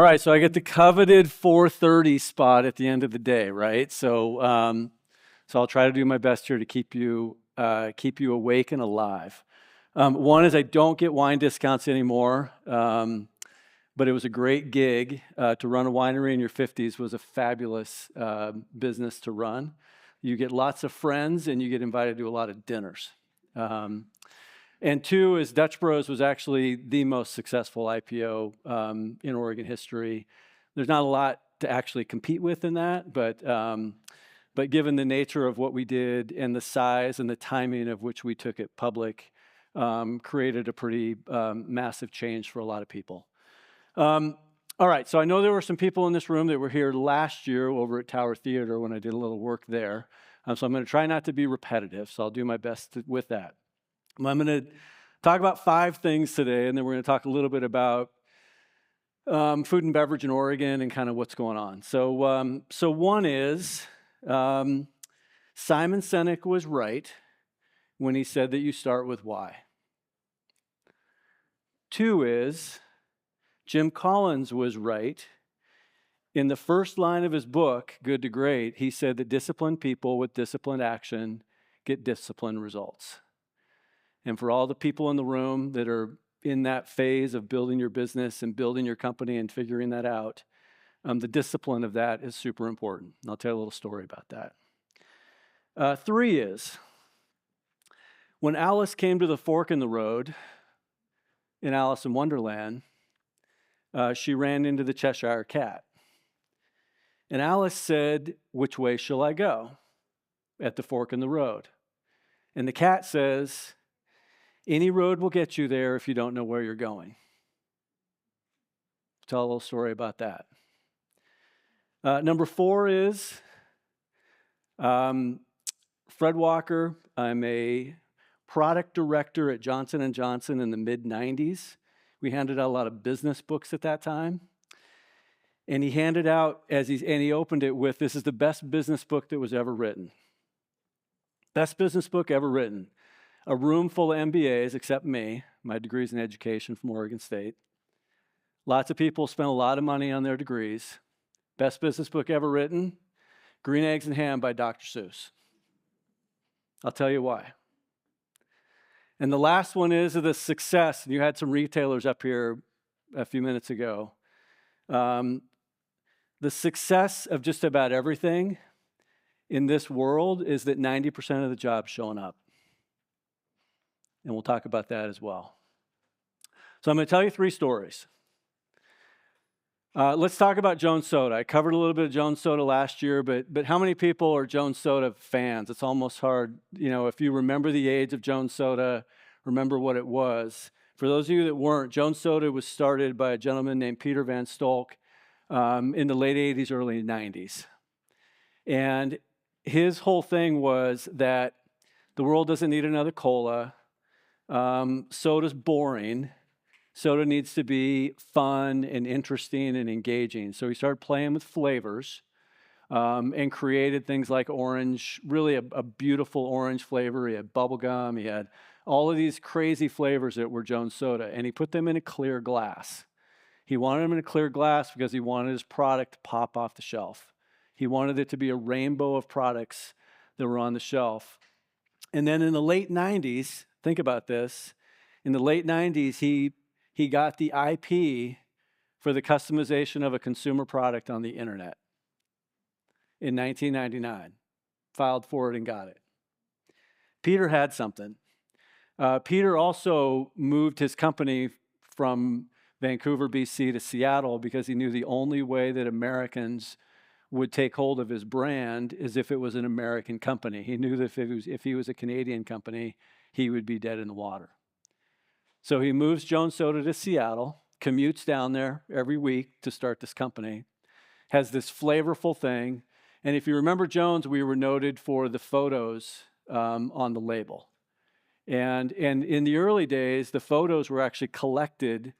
All right, so I get the coveted 4:30 spot at the end of the day, right? So I'll try to do my best here to keep you awake and alive. One is I don't get wine discounts anymore, but it was a great gig. To run a winery in your 50s was a fabulous business to run. You get lots of friends and you get invited to a lot of dinners. And two is Dutch Bros was actually the most successful IPO in Oregon history. There's not a lot to actually compete with in that, but given the nature of what we did and the size and the timing of which we took it public, created a pretty massive change for a lot of people. All right, so I know there were some people in this room that were here last year over at Tower Theater when I did a little work there. So I'm going to try not to be repetitive, so I'll do my best with that. I'm going to talk about 5 things today, and then we're going to talk a little bit about food and beverage in Oregon and kind of what's going on. So one is Simon Sinek was right when he said that you start with why. 2 is Jim Collins was right. In the first line of his book, Good to Great, he said that disciplined people with disciplined action get disciplined results. And for all the people in the room that are in that phase of building your business and building your company and figuring that out, the discipline of that is super important. And I'll tell you a little story about that. 3 is, when Alice came to the fork in the road in Alice in Wonderland, she ran into the Cheshire Cat. And Alice said, "Which way shall I go?" at the fork in the road. And the cat says, "Any road will get you there if you don't know where you're going." Tell a little story about that. Number 4 is Fred Walker. I'm a product director at Johnson & Johnson in the mid-90s. We handed out a lot of business books at that time. And he handed out, and he opened it with, "This is the best business book that was ever written." Best business book ever written. A room full of MBAs, except me. My degree's in education from Oregon State. Lots of people spent a lot of money on their degrees. Best business book ever written, Green Eggs and Ham by Dr. Seuss. I'll tell you why. And the last one is the success. You had some retailers up here a few minutes ago. The success of just about everything in this world is that 90% of the jobs showing up. And we'll talk about that as well. So I'm going to tell you 3 stories. Let's talk about Jones Soda. I covered a little bit of Jones Soda last year, but how many people are Jones Soda fans? It's almost hard, if you remember the age of Jones Soda, remember what it was. For those of you that weren't, Jones Soda was started by a gentleman named Peter Van Stolk in the late 80s, early 90s. And his whole thing was that the world doesn't need another cola. Soda's boring. Soda needs to be fun and interesting and engaging. So he started playing with flavors and created things like orange, really a beautiful orange flavor. He had bubblegum. He had all of these crazy flavors that were Jones Soda, and he put them in a clear glass. He wanted them in a clear glass because he wanted his product to pop off the shelf. He wanted it to be a rainbow of products that were on the shelf. And then in the late 90s, think about this, in the late 90s, he got the IP for the customization of a consumer product on the internet in 1999. Filed for it and got it. Peter had something. Peter also moved his company from Vancouver, BC to Seattle because he knew the only way that Americans would take hold of his brand is if it was an American company. He knew that if he was a Canadian company, he would be dead in the water. So he moves Jones Soda to Seattle, commutes down there every week to start this company, has this flavorful thing. And if you remember Jones, we were noted for the photos on the label. And in the early days, the photos were actually collected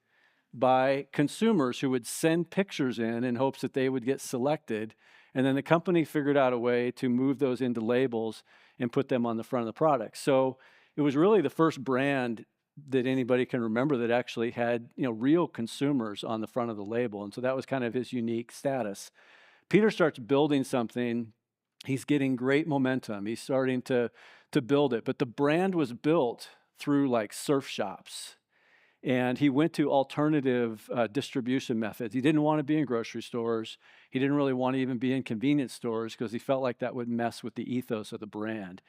by consumers who would send pictures in hopes that they would get selected. And then the company figured out a way to move those into labels and put them on the front of the product. So it was really the first brand that anybody can remember that actually had, real consumers on the front of the label. And so that was kind of his unique status. Peter starts building something. He's getting great momentum. He's starting to build it. But the brand was built through like surf shops. And he went to alternative distribution methods. He didn't want to be in grocery stores. He didn't really want to even be in convenience stores because he felt like that would mess with the ethos of the brand.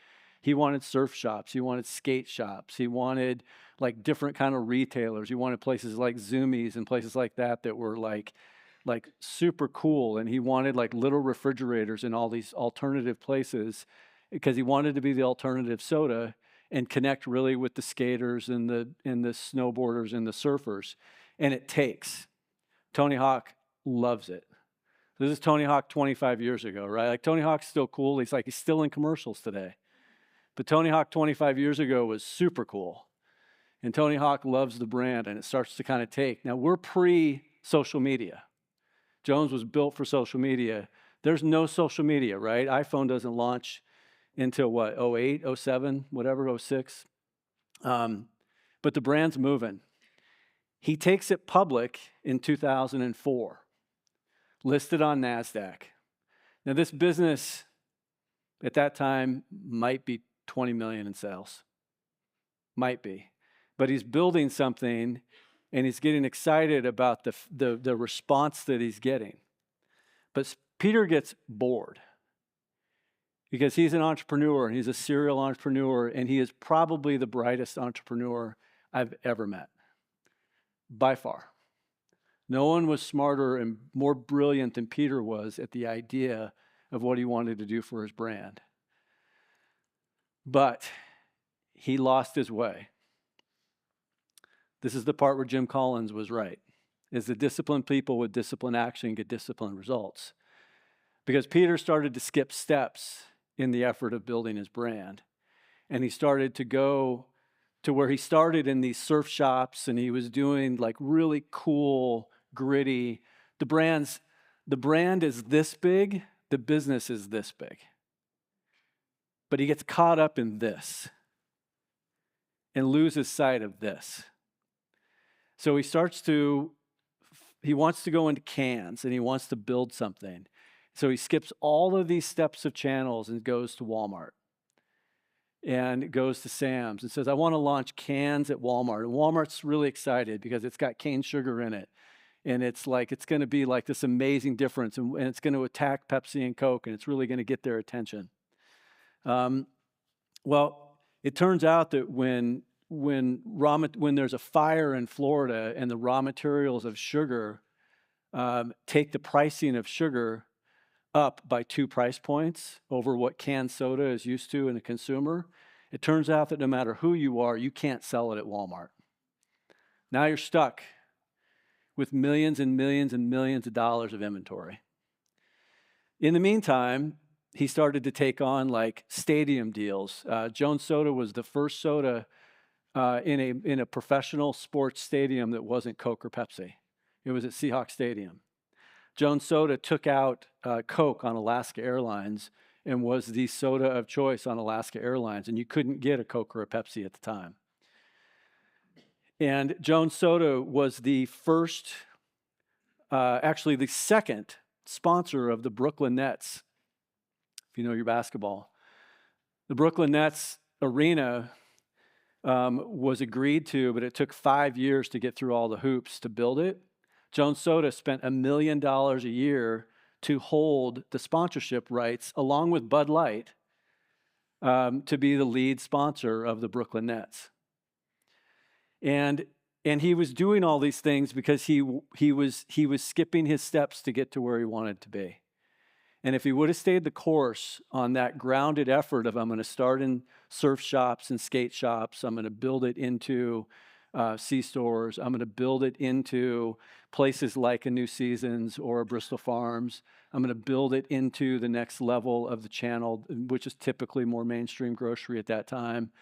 He wanted surf shops. He wanted skate shops. He wanted like different kind of retailers. He wanted places like Zoomies and places like that were like super cool. And he wanted like little refrigerators in all these alternative places because he wanted to be the alternative soda and connect really with the skaters and the snowboarders and the surfers. And it takes. Tony Hawk loves it. This is Tony Hawk 25 years ago, right? Like Tony Hawk's still cool. He's still in commercials today. But Tony Hawk 25 years ago was super cool. And Tony Hawk loves the brand, and it starts to kind of take. Now, we're pre-social media. Jones was built for social media. There's no social media, right? iPhone doesn't launch until what, 08, 07, whatever, 06. But the brand's moving. He takes it public in 2004, listed on NASDAQ. Now, this business at that time might be 20 million in sales. Might be. But he's building something, and he's getting excited about the response that he's getting. But Peter gets bored because he's an entrepreneur, and he's a serial entrepreneur, and he is probably the brightest entrepreneur I've ever met, by far. No one was smarter and more brilliant than Peter was at the idea of what he wanted to do for his brand. But he lost his way. This is the part where Jim Collins was right, is the disciplined people with disciplined action get disciplined results. Because Peter started to skip steps in the effort of building his brand. And he started to go to where he started in these surf shops, and he was doing like really cool, gritty. The brand is this big, the business is this big. But he gets caught up in this and loses sight of this. So he wants to go into cans, and he wants to build something. So he skips all of these steps of channels and goes to Walmart and goes to Sam's and says, I want to launch cans at Walmart. And Walmart's really excited because it's got cane sugar in it. And it's going to be like this amazing difference, and it's going to attack Pepsi and Coke, and it's really going to get their attention. Well, it turns out that when there's a fire in Florida and the raw materials of sugar take the pricing of sugar up by 2 price points over what canned soda is used to in a consumer, it turns out that no matter who you are, you can't sell it at Walmart. Now you're stuck with millions and millions and millions of dollars of inventory. In the meantime, he started to take on like stadium deals. Jones Soda was the first soda in a professional sports stadium that wasn't Coke or Pepsi. It was at Seahawks Stadium. Jones Soda took out Coke on Alaska Airlines and was the soda of choice on Alaska Airlines, and you couldn't get a Coke or a Pepsi at the time. And Jones Soda was the first, actually the second sponsor of the Brooklyn Nets, if you know your basketball. The Brooklyn Nets arena was agreed to, but it took 5 years to get through all the hoops to build it. Jones Soda spent $1 million a year to hold the sponsorship rights, along with Bud Light, to be the lead sponsor of the Brooklyn Nets. And he was doing all these things because he was skipping his steps to get to where he wanted to be. And if he would have stayed the course on that grounded effort of I'm going to start in surf shops and skate shops, I'm going to build it into C-stores, I'm going to build it into places like a New Seasons or a Bristol Farms, I'm going to build it into the next level of the channel, which is typically more mainstream grocery at that time.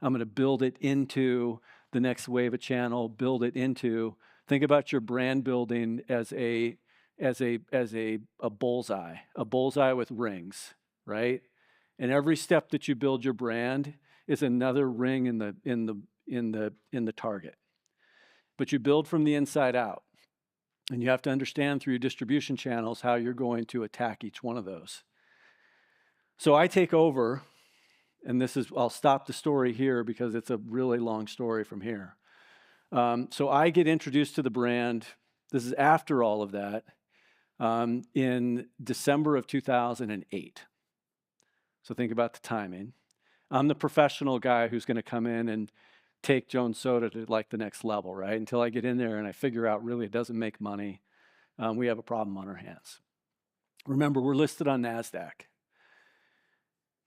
I'm going to build it into the next wave of channel, think about your brand building as a bullseye with rings, right? And every step that you build your brand is another ring in in the target. But you build from the inside out. And you have to understand through your distribution channels how you're going to attack each one of those. So I take over, and I'll stop the story here because it's a really long story from here. So I get introduced to the brand. This is after all of that, in December of 2008. So think about the timing. I'm the professional guy who's going to come in and take Jones Soda to like the next level, right? Until I get in there and I figure out really it doesn't make money. We have a problem on our hands. Remember, we're listed on NASDAQ.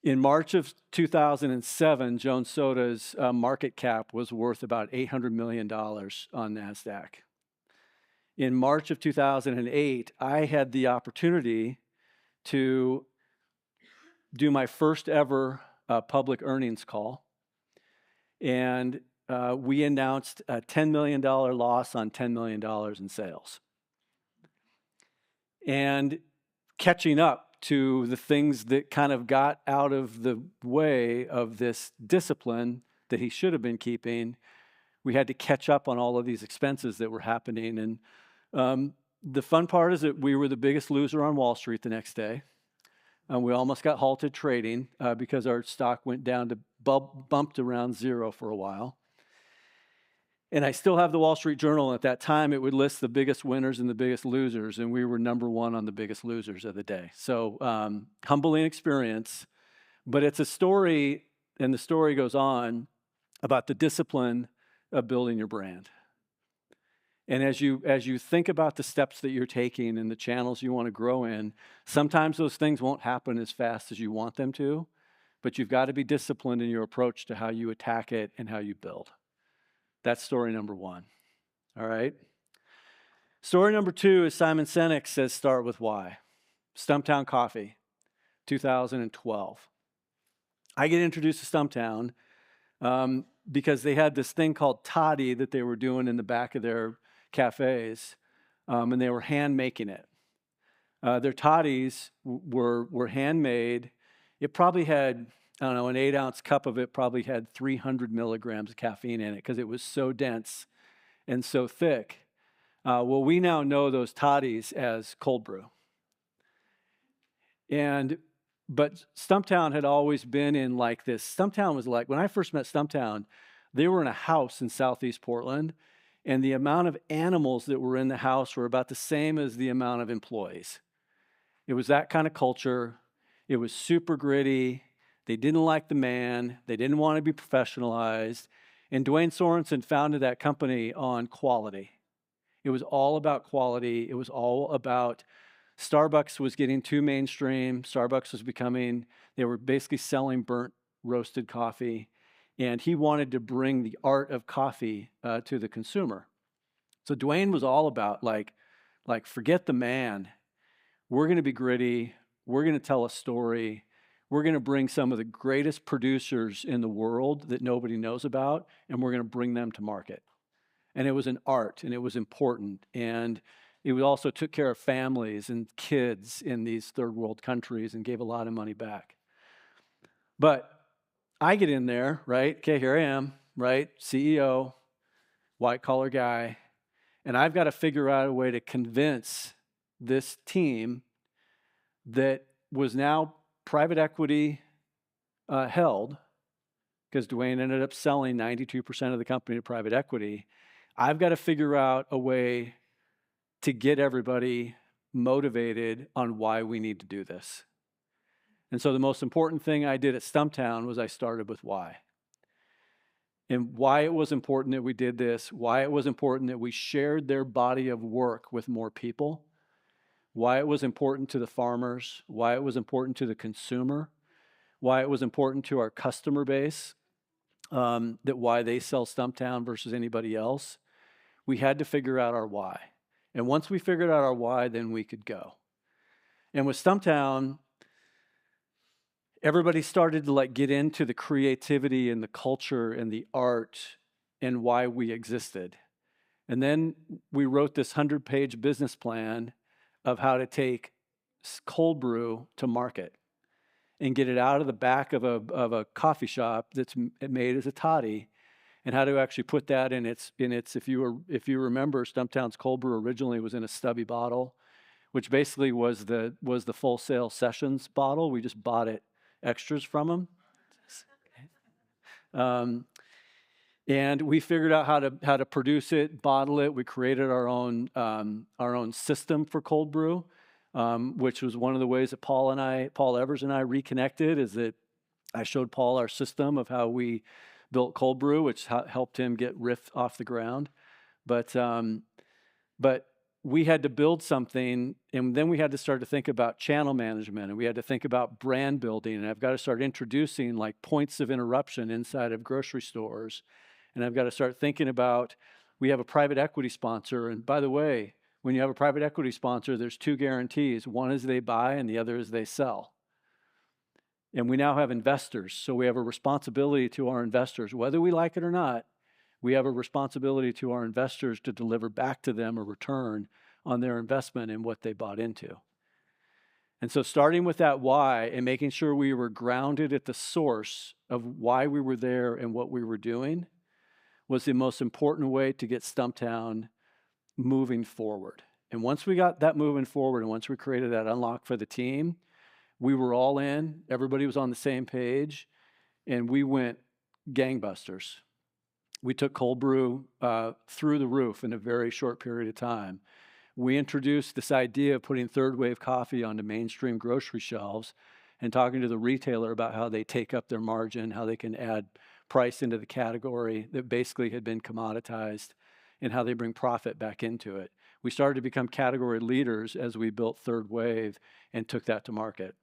In March of 2007, Jones Soda's market cap was worth about $800 million on NASDAQ. In March of 2008, I had the opportunity to do my first ever public earnings call. And we announced a $10 million loss on $10 million in sales. And catching up to the things that kind of got out of the way of this discipline that he should have been keeping, we had to catch up on all of these expenses that were happening. And the fun part is that we were the biggest loser on Wall Street the next day. We almost got halted trading because our stock went down to bumped around zero for a while. And I still have the Wall Street Journal. At that time, it would list the biggest winners and the biggest losers, and we were number one on the biggest losers of the day. So humbling experience, but it's a story, and the story goes on about the discipline of building your brand. And as you think about the steps that you're taking and the channels you want to grow in, sometimes those things won't happen as fast as you want them to, but you've got to be disciplined in your approach to how you attack it and how you build. That's story number one. All right? Story number two is Simon Sinek says start with why. Stumptown Coffee, 2012. I get introduced to Stumptown because they had this thing called toddy that they were doing in the back of their cafes, and they were hand making it. Their toddies were handmade. It probably had, I don't know, an 8-ounce cup of it probably had 300 milligrams of caffeine in it because it was so dense and so thick. Well, we now know those toddies as cold brew. But Stumptown had always been in like this. Stumptown was like, when I first met Stumptown, they were in a house in Southeast Portland, and the amount of animals that were in the house were about the same as the amount of employees. It was that kind of culture. It was super gritty. They didn't like the man. They didn't want to be professionalized. And Dwayne Sorensen founded that company on quality. It was all about quality. It was all about Starbucks was getting too mainstream. Starbucks was they were basically selling burnt roasted coffee. And he wanted to bring the art of coffee to the consumer. So Dwayne was all about like forget the man. We're going to be gritty. We're going to tell a story. We're going to bring some of the greatest producers in the world that nobody knows about, and we're going to bring them to market. And it was an art, and it was important. And it also took care of families and kids in these third world countries and gave a lot of money back. But I get in there, right? Okay, here I am, right? CEO, white collar guy, and I've got to figure out a way to convince this team that was now private equity held, because Dwayne ended up selling 92% of the company to private equity. I've got to figure out a way to get everybody motivated on why we need to do this. And so the most important thing I did at Stumptown was I started with why. And why it was important that we did this, why it was important that we shared their body of work with more people, why it was important to the farmers, why it was important to the consumer, why it was important to our customer base, that why they sell Stumptown versus anybody else. We had to figure out our why. And once we figured out our why, then we could go. And with Stumptown, everybody started to get into the creativity and the culture and the art and why we existed. And then we wrote this 100-page business plan of how to take cold brew to market and get it out of the back of a coffee shop that's made as a toddy and how to actually put that in its if you remember, Stumptown's cold brew originally was in a stubby bottle, which basically was the Full Sail Sessions bottle. We just bought it extras from them. And we figured out how to produce it, bottle it. We created our own system for cold brew, which was one of the ways that Paul Evers and I reconnected. Is that I showed Paul our system of how we built cold brew, which helped him get Riff off the ground. But we had to build something, and then we had to start to think about channel management, and we had to think about brand building, and I've got to start introducing like points of interruption inside of grocery stores. And I've got to start thinking about, we have a private equity sponsor. And by the way, when you have a private equity sponsor, there's two guarantees. One is they buy and the other is they sell. And we now have investors. So we have a responsibility to our investors. Whether we like it or not, we have a responsibility to our investors to deliver back to them a return on their investment in what they bought into. And so starting with that why and making sure we were grounded at the source of why we were there and what we were doing was the most important way to get Stumptown moving forward. And once we got that moving forward, and once we created that unlock for the team, we were all in. Everybody was on the same page, and we went gangbusters. We took cold brew through the roof in a very short period of time. We introduced this idea of putting third wave coffee onto mainstream grocery shelves and talking to the retailer about how they take up their margin, how they can add price into the category that basically had been commoditized, and how they bring profit back into it. We started to become category leaders as we built third wave and took that to market.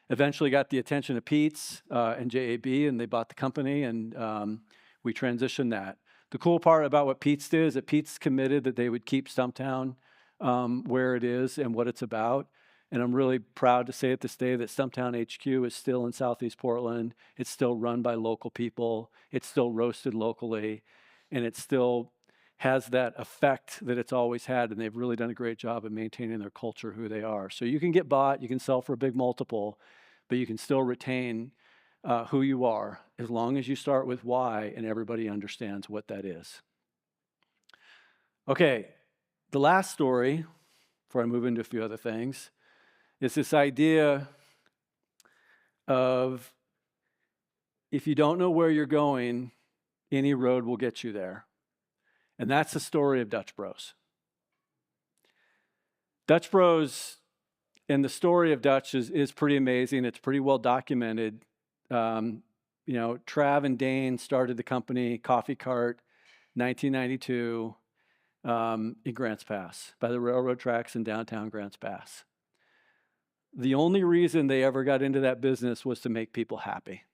Eventually got the attention of Pete's and JAB, and they bought the company, and we transitioned that. The cool part about what Pete's did is that Pete's committed that they would keep Stumptown where it is and what it's about. And I'm really proud to say at this day that Stumptown HQ is still in Southeast Portland. It's still run by local people. It's still roasted locally. And it still has that effect that it's always had. And they've really done a great job of maintaining their culture, who they are. So you can get bought, you can sell for a big multiple, but you can still retain who you are as long as you start with why and everybody understands what that is. Okay, the last story, before I move into a few other things, is this idea of if you don't know where you're going, any road will get you there. And that's the story of Dutch Bros. Dutch Bros and the story of Dutch is pretty amazing. It's pretty well documented. Trav and Dane started the company, Coffee Cart, 1992, in Grants Pass, by the railroad tracks in downtown Grants Pass. The only reason they ever got into that business was to make people happy.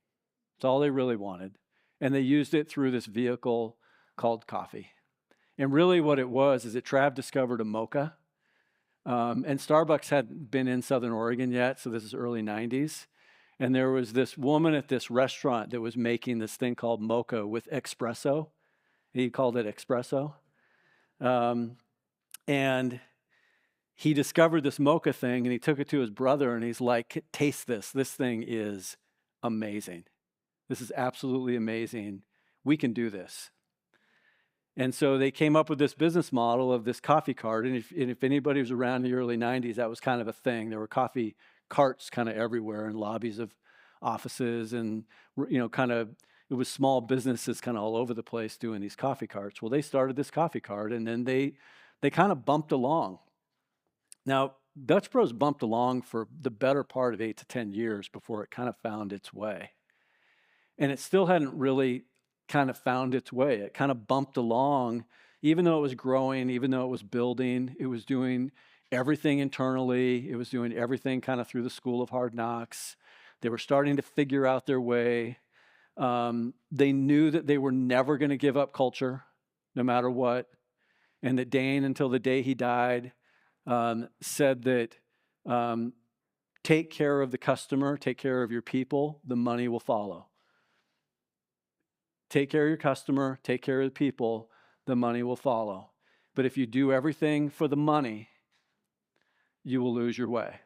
That's all they really wanted. And they used it through this vehicle called coffee. And really what it was is that Trav discovered a mocha. And Starbucks hadn't been in Southern Oregon yet, so this is early 90s. And there was this woman at this restaurant that was making this thing called mocha with espresso. He called it espresso. And he discovered this mocha thing, and he took it to his brother, and he's like, taste this. This thing is amazing. This is absolutely amazing. We can do this. And so they came up with this business model of this coffee cart. And if anybody was around in the early 90s, that was kind of a thing. There were coffee carts kind of everywhere in lobbies of offices, and it was small businesses kind of all over the place doing these coffee carts. Well, they started this coffee cart, and then they kind of bumped along. Now, Dutch Bros bumped along for the better part of 8 to 10 years before it kind of found its way. And it still hadn't really kind of found its way. It kind of bumped along, even though it was growing, even though it was building, it was doing everything internally. It was doing everything kind of through the School of Hard Knocks. They were starting to figure out their way. They knew that they were never going to give up culture, no matter what. And that Dane, until the day he died, said that take care of the customer, take care of your people, the money will follow. Take care of your customer, take care of the people, the money will follow. But if you do everything for the money, you will lose your way.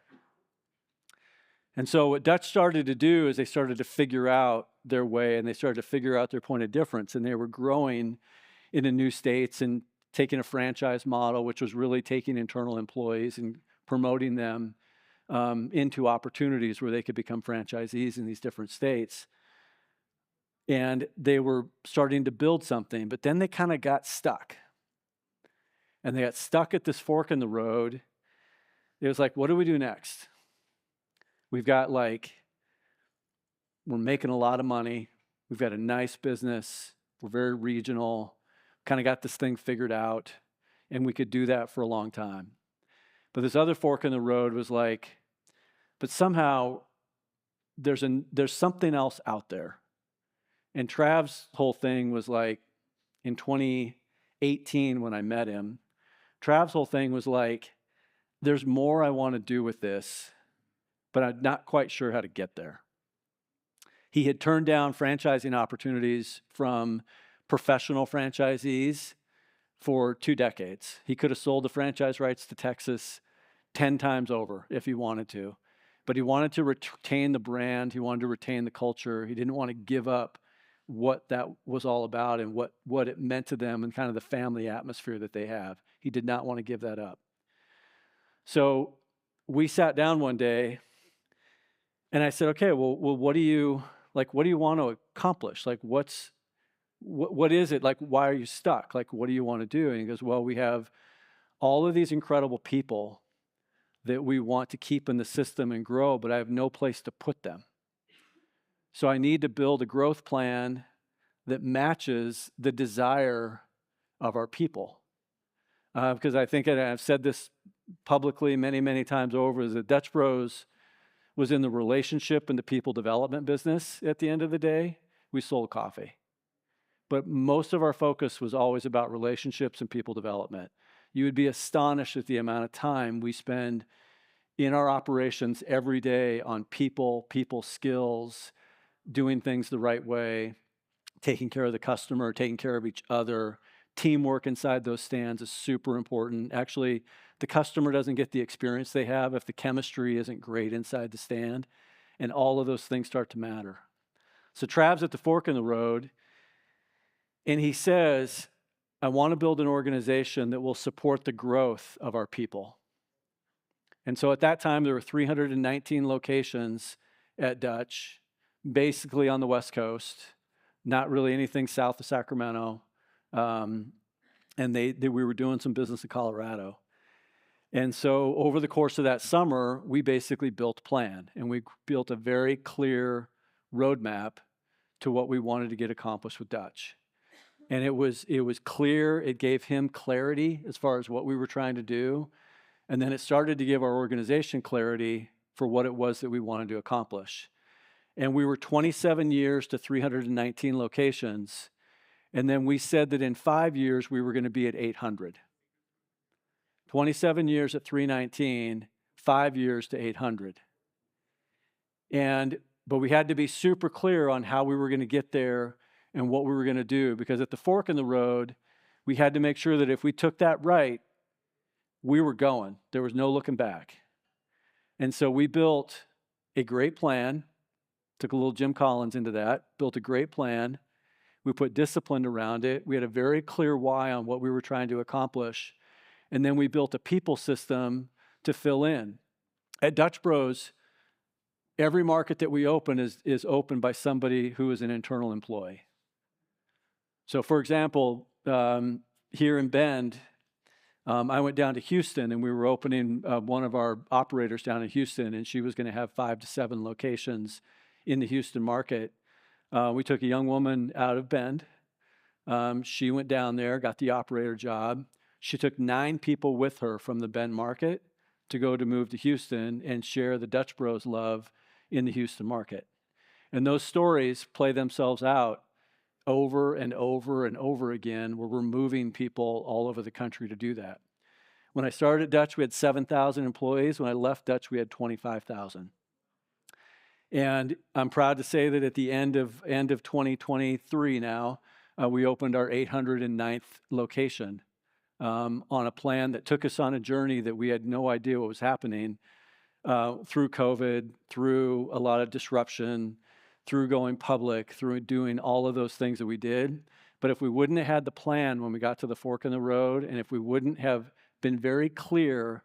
And so what Dutch started to do is they started to figure out their way, and they started to figure out their point of difference, and they were growing into new states and taking a franchise model, which was really taking internal employees and promoting them into opportunities where they could become franchisees in these different states. And they were starting to build something, but then they kind of got stuck. And they got stuck at this fork in the road. It was like, what do we do next? We've got we're making a lot of money. We've got a nice business. We're very regional. Kind of got this thing figured out. And we could do that for a long time. But this other fork in the road was like, but somehow there's something else out there. And Trav's whole thing was like, in 2018 when I met him, Trav's whole thing was like, there's more I want to do with this, but I'm not quite sure how to get there. He had turned down franchising opportunities from professional franchisees for 2 decades. He could have sold the franchise rights to Texas 10 times over if he wanted to. But he wanted to retain the brand. He wanted to retain the culture. He didn't want to give up what that was all about and what it meant to them and kind of the family atmosphere that they have. He did not want to give that up. So we sat down one day and I said, okay, well, what do you want to accomplish? Like, what is it? Like, why are you stuck? Like, what do you want to do? And he goes, well, we have all of these incredible people that we want to keep in the system and grow, but I have no place to put them. So I need to build a growth plan that matches the desire of our people. Because I think, and I've said this publicly many, many times over, is that Dutch Bros was in the relationship and the people development business at the end of the day. We sold coffee. But most of our focus was always about relationships and people development. You would be astonished at the amount of time we spend in our operations every day on people skills, doing things the right way, taking care of the customer, taking care of each other. Teamwork inside those stands is super important. Actually, the customer doesn't get the experience they have if the chemistry isn't great inside the stand, and all of those things start to matter. So Trav's at the fork in the road, and he says, I want to build an organization that will support the growth of our people. And so at that time, there were 319 locations at Dutch, basically on the West Coast, not really anything south of Sacramento. And we were doing some business in Colorado. And so over the course of that summer, we basically built a plan, and we built a very clear roadmap to what we wanted to get accomplished with Dutch. And it was clear. It gave him clarity as far as what we were trying to do. And then it started to give our organization clarity for what it was that we wanted to accomplish. And we were 27 years to 319 locations. And then we said that in 5 years, we were going to be at 800. 27 years at 319, 5 years to 800. But we had to be super clear on how we were going to get there and what we were going to do, because at the fork in the road, we had to make sure that if we took that right, we were going. There was no looking back. And so we built a great plan, took a little Jim Collins into that, built a great plan. We put discipline around it. We had a very clear why on what we were trying to accomplish. And then we built a people system to fill in. At Dutch Bros, every market that we open is opened by somebody who is an internal employee. So for example, here in Bend, I went down to Houston, and we were opening one of our operators down in Houston, and she was going to have 5 to 7 locations in the Houston market. We took a young woman out of Bend. She went down there, got the operator job. She took 9 people with her from the Bend market to move to Houston and share the Dutch Bros love in the Houston market. And those stories play themselves out over and over and over again, where we're moving people all over the country to do that. When I started at Dutch, we had 7,000 employees. When I left Dutch, we had 25,000. And I'm proud to say that at the end of 2023 now, we opened our 809th location on a plan that took us on a journey that we had no idea what was happening through COVID, through a lot of disruption, through going public, through doing all of those things that we did. But if we wouldn't have had the plan when we got to the fork in the road, and if we wouldn't have been very clear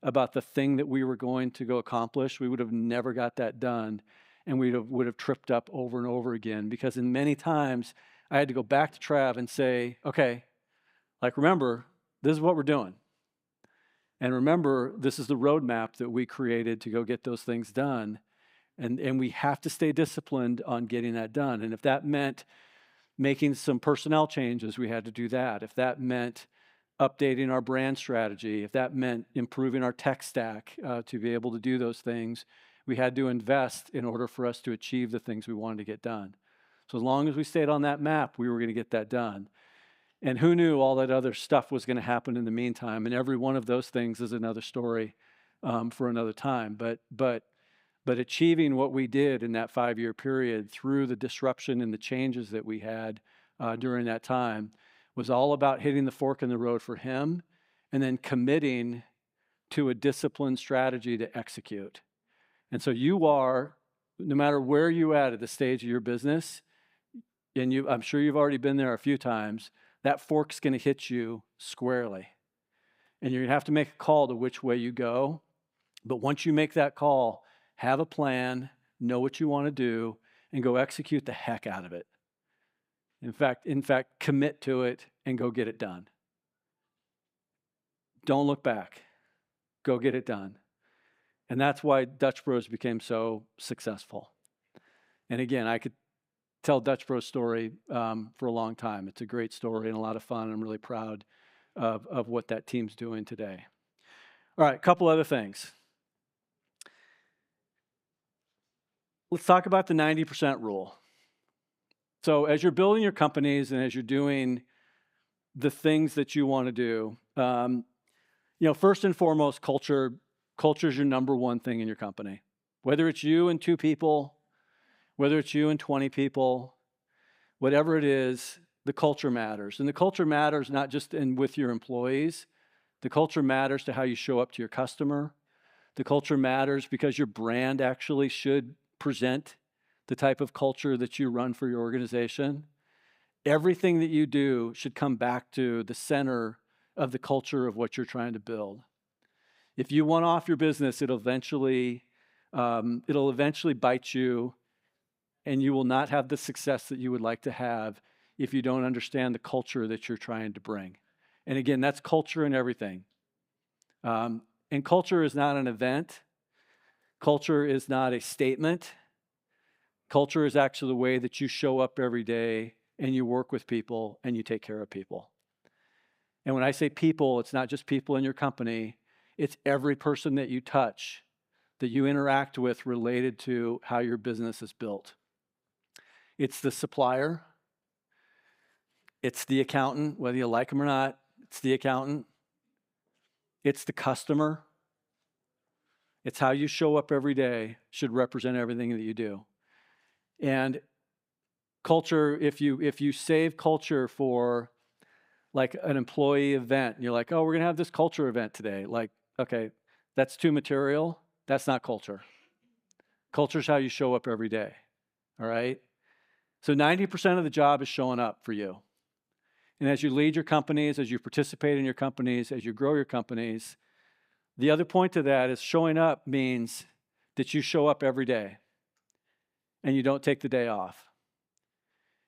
about the thing that we were going to go accomplish, we would have never got that done. And we would have tripped up over and over again, because in many times I had to go back to Trav and say, okay, like, remember, this is what we're doing. And remember, this is the roadmap that we created to go get those things done. And we have to stay disciplined on getting that done. And if that meant making some personnel changes, we had to do that. If that meant updating our brand strategy, if that meant improving our tech stack to be able to do those things, we had to invest in order for us to achieve the things we wanted to get done. So as long as we stayed on that map, we were going to get that done. And who knew all that other stuff was going to happen in the meantime? And every one of those things is another story for another time. But achieving what we did in that 5-year period through the disruption and the changes that we had during that time was all about hitting the fork in the road for him, and then committing to a disciplined strategy to execute. And so you are, no matter where you're at the stage of your business, and I'm sure you've already been there a few times, that fork's going to hit you squarely. And you're going to have to make a call to which way you go. But once you make that call, have a plan, know what you want to do, and go execute the heck out of it. In fact, commit to it and go get it done. Don't look back. Go get it done. And that's why Dutch Bros became so successful. And again, I could tell Dutch Bros story for a long time. It's a great story and a lot of fun. I'm really proud of what that team's doing today. All right, a couple other things. Let's talk about the 90% rule. So as you're building your companies and as you're doing the things that you want to do, first and foremost, culture is your number one thing in your company. Whether it's you and 2 people, whether it's you and 20 people, whatever it is, the culture matters. And the culture matters not just with your employees. The culture matters to how you show up to your customer. The culture matters because your brand actually should present the type of culture that you run for your organization. Everything that you do should come back to the center of the culture of what you're trying to build. If you want off your business, it'll eventually bite you, and you will not have the success that you would like to have if you don't understand the culture that you're trying to bring. And again, that's culture in everything. And culture is not an event. Culture is not a statement. Culture is actually the way that you show up every day and you work with people and you take care of people. And when I say people, it's not just people in your company. It's every person that you touch, that you interact with, related to how your business is built. It's the supplier. It's the accountant, whether you like them or not. It's the accountant. It's the customer. It's how you show up every day should represent everything that you do. And culture, if you save culture for like an employee event, and you're like, oh, we're going to have this culture event today. Like, okay, that's too material. That's not culture. Culture is how you show up every day, all right? So 90% of the job is showing up for you. And as you lead your companies, as you participate in your companies, as you grow your companies, the other point to that is showing up means that you show up every day and you don't take the day off.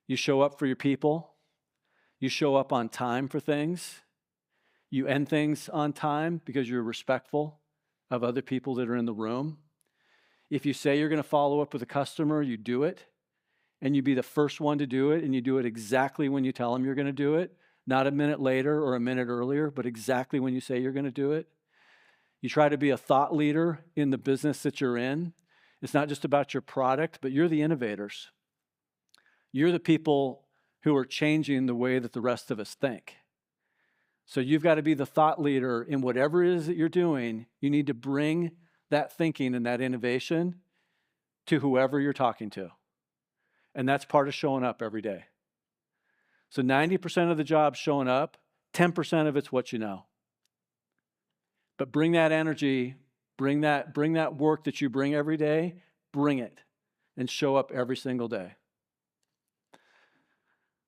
You show up for your people. You show up on time for things. You end things on time because you're respectful of other people that are in the room. If you say you're going to follow up with a customer, you do it. And you be the first one to do it, and you do it exactly when you tell them you're going to do it, not a minute later or a minute earlier, but exactly when you say you're going to do it. You try to be a thought leader in the business that you're in. It's not just about your product, but you're the innovators. You're the people who are changing the way that the rest of us think. So you've got to be the thought leader in whatever it is that you're doing. You need to bring that thinking and that innovation to whoever you're talking to. And that's part of showing up every day. So 90% of the job showing up, 10% of it's what you know. But bring that energy, bring that work that you bring every day, bring it. and show up every single day.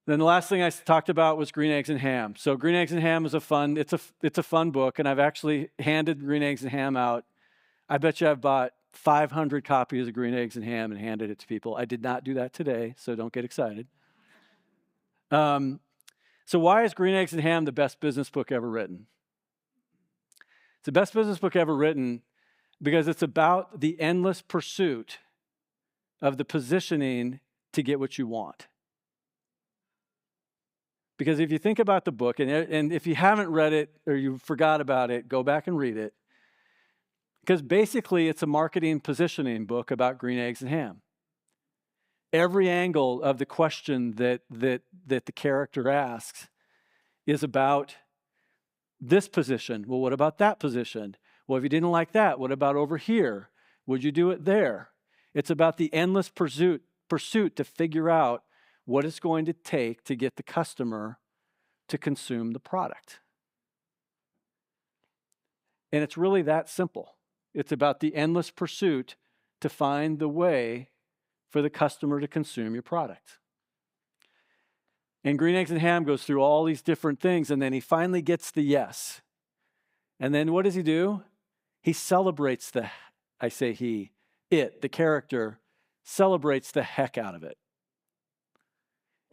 Then the last thing I talked about was Green Eggs and Ham. So Green Eggs and Ham is a fun book, and I've actually handed Green Eggs and Ham out. I bet you I've bought 500 copies of Green Eggs and Ham and handed it to people. I did not do that today, so don't get excited. So why is Green Eggs and Ham the best business book ever written? It's the best business book ever written because it's about the endless pursuit of the positioning to get what you want. Because if you think about the book, and if you haven't read it or you forgot about it, go back and read it. Because basically it's a marketing positioning book about green eggs and ham. Every angle of the question that the character asks is about this position. Well, what about that position? Well, if you didn't like that, what about over here? Would you do it there? It's about the endless pursuit to figure out what it's going to take to get the customer to consume the product. And it's really that simple. It's about the endless pursuit to find the way for the customer to consume your product. And Green Eggs and Ham goes through all these different things, and then he finally gets the yes. And then what does he do? He celebrates the character celebrates the heck out of it.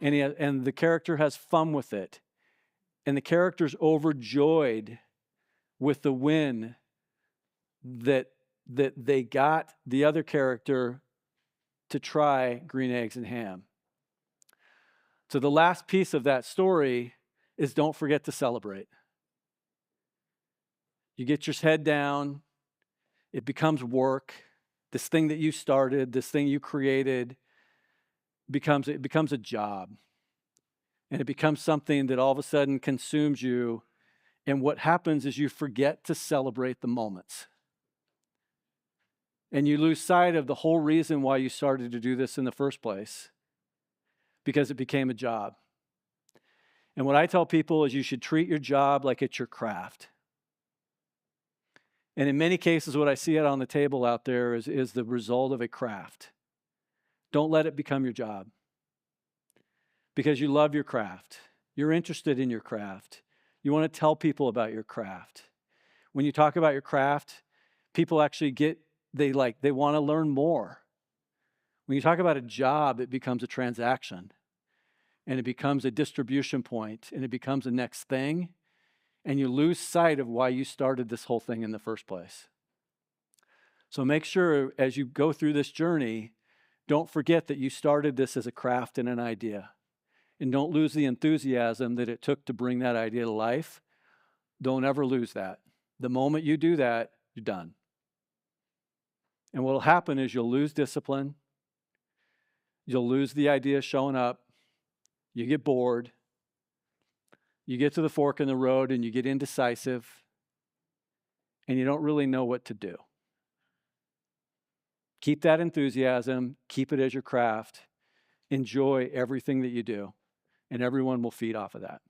And the character has fun with it. And the character's overjoyed with the win that they got the other character to try Green Eggs and Ham. So the last piece of that story is don't forget to celebrate. You get your head down. It becomes work. This thing that you started, this thing you created, it becomes a job. And it becomes something that all of a sudden consumes you. And what happens is you forget to celebrate the moments. And you lose sight of the whole reason why you started to do this in the first place, because it became a job. And what I tell people is you should treat your job like it's your craft. And in many cases, what I see out on the table out there is the result of a craft. Don't let it become your job. Because you love your craft. You're interested in your craft. You want to tell people about your craft. When you talk about your craft, people actually they want to learn more. When you talk about a job, it becomes a transaction. And it becomes a distribution point. And it becomes the next thing. And you lose sight of why you started this whole thing in the first place. So make sure as you go through this journey, don't forget that you started this as a craft and an idea. And don't lose the enthusiasm that it took to bring that idea to life. Don't ever lose that. The moment you do that, you're done. And what will happen is you'll lose discipline. You'll lose the idea showing up. You get bored. You get to the fork in the road and you get indecisive. And you don't really know what to do. Keep that enthusiasm. Keep it as your craft. Enjoy everything that you do. And everyone will feed off of that.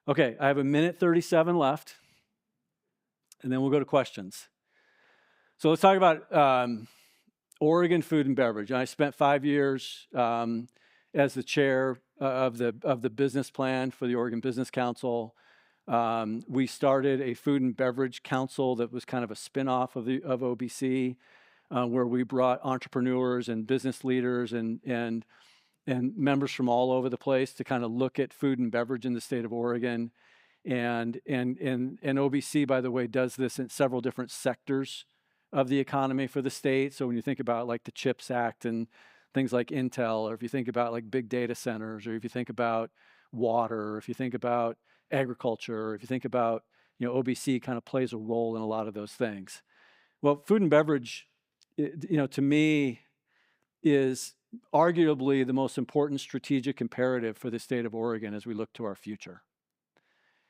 Okay, I have 1:37 left. And then we'll go to questions. So let's talk about Oregon food and beverage. I spent 5 years as the chair of the business plan for the Oregon Business Council. We started a food and beverage council that was kind of a spinoff of OBC, where we brought entrepreneurs and business leaders and members from all over the place to kind of look at food and beverage in the state of Oregon. And OBC, by the way, does this in several different sectors of the economy for the state. So when you think about like the CHIPS Act and things like Intel, or if you think about like big data centers, or if you think about water, or if you think about agriculture, or if you think about, OBC kind of plays a role in a lot of those things. Well, food and beverage, to me, is arguably the most important strategic imperative for the state of Oregon as we look to our future.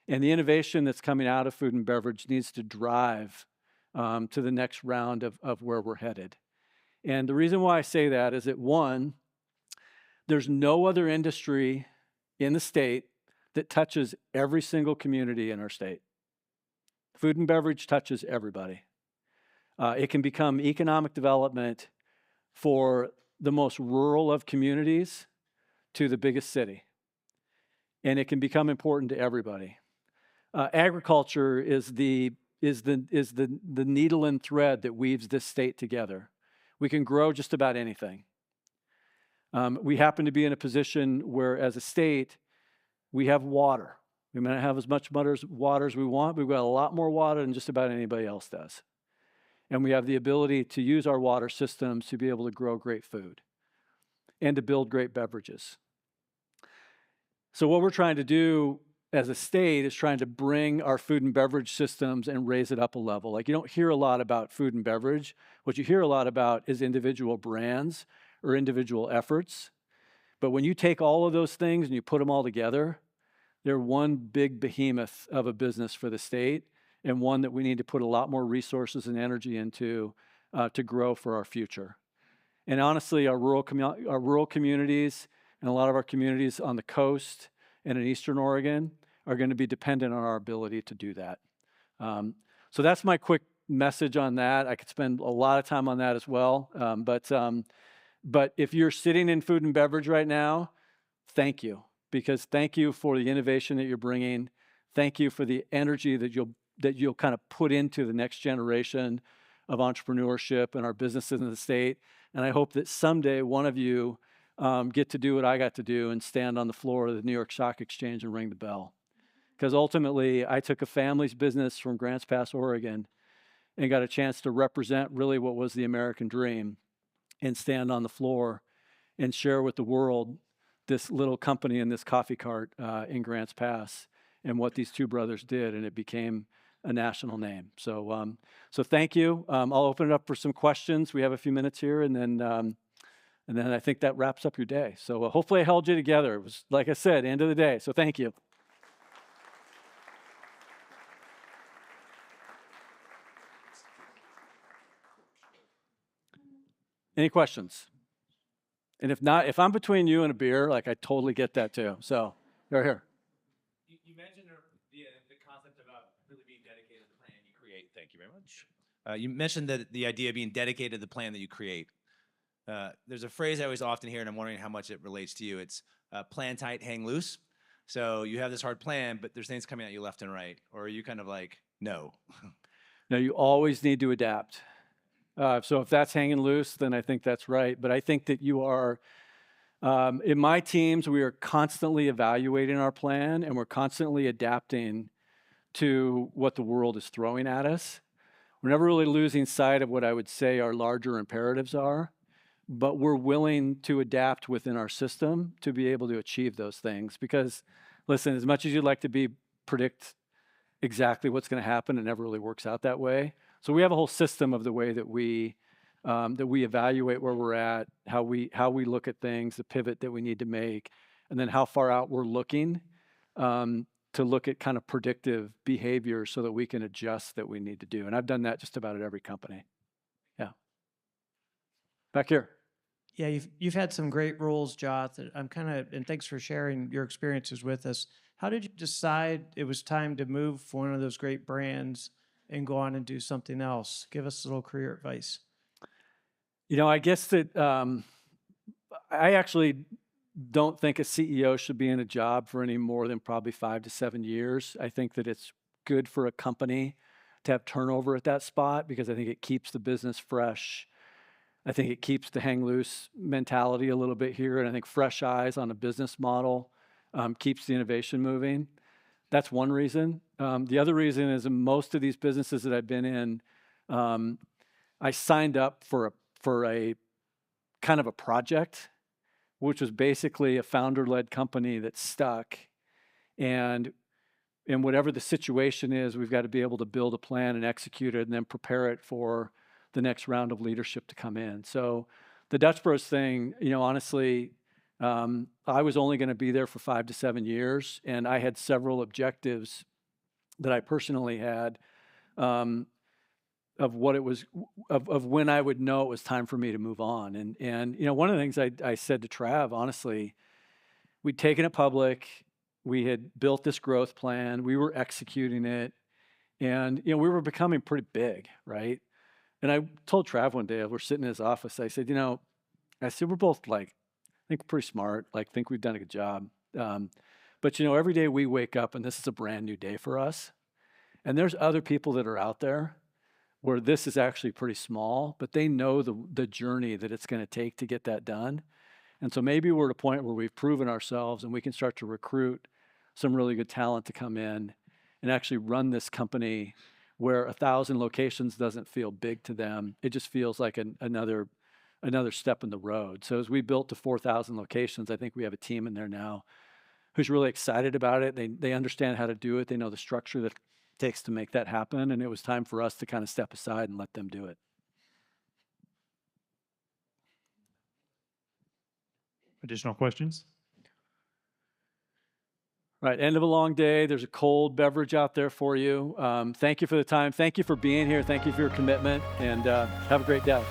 And the innovation that's coming out of food and beverage needs to drive to the next round of where we're headed. And the reason why I say that is that, one, there's no other industry in the state that touches every single community in our state. Food and beverage touches everybody. It can become economic development for the most rural of communities to the biggest city. And it can become important to everybody. Agriculture is the needle and thread that weaves this state together. We can grow just about anything. We happen to be in a position where, as a state, we have water. We may not have as much water as we want, but we've got a lot more water than just about anybody else does. And we have the ability to use our water systems to be able to grow great food and to build great beverages. So what we're trying to do as a state is trying to bring our food and beverage systems and raise it up a level. Like, you don't hear a lot about food and beverage. What you hear a lot about is individual brands or individual efforts. But when you take all of those things and you put them all together, they're one big behemoth of a business for the state, and one that we need to put a lot more resources and energy into to grow for our future. And honestly, our rural communities and a lot of our communities on the coast and in Eastern Oregon are going to be dependent on our ability to do that. So that's my quick message on that. I could spend a lot of time on that as well. But if you're sitting in food and beverage right now, thank you. Because thank you for the innovation that you're bringing. Thank you for the energy that you'll kind of put into the next generation of entrepreneurship and our businesses in the state. And I hope that someday one of you get to do what I got to do and stand on the floor of the New York Stock Exchange and ring the bell. Because ultimately, I took a family's business from Grants Pass, Oregon, and got a chance to represent really what was the American dream and stand on the floor and share with the world this little company in this coffee cart in Grants Pass and what these two brothers did, and it became a national name. So thank you. I'll open it up for some questions. We have a few minutes here, and then I think that wraps up your day. So hopefully I held you together. It was, like I said, end of the day. So thank you. Any questions? And if not, if I'm between you and a beer, like, I totally get that too. So, right here. You mentioned the concept about really being dedicated to the plan you create. Thank you very much. You mentioned that the idea of being dedicated to the plan that you create. There's a phrase I always often hear, and I'm wondering how much it relates to you. It's plan tight, hang loose. So you have this hard plan, but there's things coming at you left and right. Or are you kind of like, no? No, you always need to adapt. So if that's hanging loose, then I think that's right. But I think that you are, in my teams, we are constantly evaluating our plan, and we're constantly adapting to what the world is throwing at us. We're never really losing sight of what I would say our larger imperatives are, but we're willing to adapt within our system to be able to achieve those things. Because, listen, as much as you'd like to predict exactly what's going to happen, it never really works out that way. So we have a whole system of the way that we evaluate where we're at, how we look at things, the pivot that we need to make, and then how far out we're looking to look at kind of predictive behavior so that we can adjust that we need to do. And I've done that just about at every company. Yeah. Back here. Yeah, you've had some great roles, Joth. And thanks for sharing your experiences with us. How did you decide it was time to move from one of those great brands and go on and do something else? Give us a little career advice. I guess that I actually don't think a CEO should be in a job for any more than probably 5 to 7 years. I think that it's good for a company to have turnover at that spot because I think it keeps the business fresh. I think it keeps the hang loose mentality a little bit here. And I think fresh eyes on a business model keeps the innovation moving. That's one reason. The other reason is in most of these businesses that I've been in, I signed up for a kind of a project, which was basically a founder-led company that stuck. And whatever the situation is, we've got to be able to build a plan and execute it and then prepare it for the next round of leadership to come in. So the Dutch Bros thing, honestly, I was only going to be there for 5 to 7 years, and I had several objectives that I personally had of what it was, of when I would know it was time for me to move on. And one of the things I said to Trav, honestly, we'd taken it public, we had built this growth plan, we were executing it, and we were becoming pretty big, right? And I told Trav one day, we're sitting in his office, I said, I said, we're both like, I think pretty smart, like think we've done a good job. But every day we wake up and this is a brand new day for us. And there's other people that are out there where this is actually pretty small, but they know the journey that it's going to take to get that done. And so maybe we're at a point where we've proven ourselves and we can start to recruit some really good talent to come in and actually run this company where 1,000 locations doesn't feel big to them. It just feels like another step in the road. So as we built to 4,000 locations, I think we have a team in there now who's really excited about it. They understand how to do it. They know the structure that it takes to make that happen. And it was time for us to kind of step aside and let them do it. Additional questions? Right, end of a long day. There's a cold beverage out there for you. Thank you for the time. Thank you for being here. Thank you for your commitment, and have a great day.